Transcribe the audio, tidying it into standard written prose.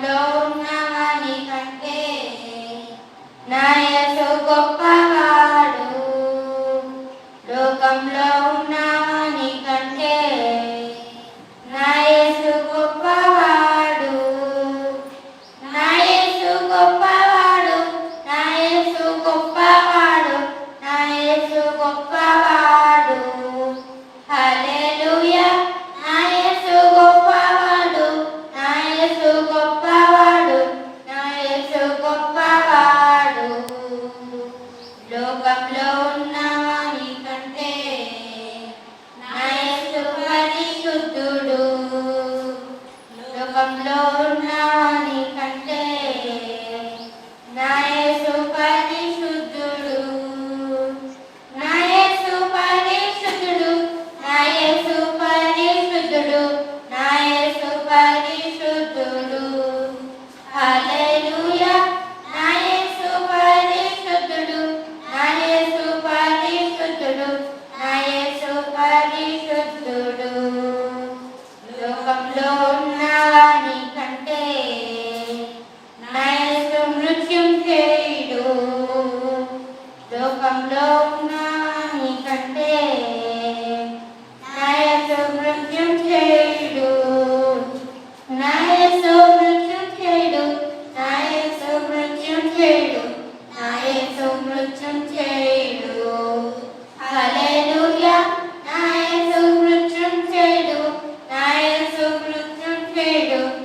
లోకంలో ఉన్నవాని కంటే నా యేసు గొప్పవాడు. లోకంలో ఉన్నవాని కంటే నా యేసు గొప్పవాడు. నా యేసు గొప్పవాడు. నా యేసు గొప్పవాడు. నా యేసు గొప్పవాడు. హల్లెలూయా. నా యేసు గొప్పవాడు. నా యేసు గొప్పవాడు. నా యేసు గొప్పవాడు. లోకంలో ఉన్నవాని కంటే నా యేసు పరిశుద్ధుడు. లోకంలో ఉన్నవాని కంటే నా యేసు పరిశుద్ధుడు. నా యేసు పరిశుద్ధుడు. నా యేసు పరిశుద్ధుడు. నా యేసు పరిశుద్ధుడు. హల్లెలూయా. నా యేసు పరిశుద్ధుడు. నా యేసు పరిశుద్ధుడు. నా యేసు పరిశుద్ధుడు. లోకంలో ఉన్నవాని కంటే నా యేసు మృత్యుంజయుడు. లోకంలో ఉన్నవాని కంటే నా యేసు మృత్యుంజయుడు. నా యేసు మృత్యుంజయుడు. నా యేసు మృత్యుంజయుడు. నా యేసు మృత్యుంజయుడు. హల్లెలూయా. నా యేసు మృత్యుంజయుడు. నా యేసు మృత్యుంజయుడు.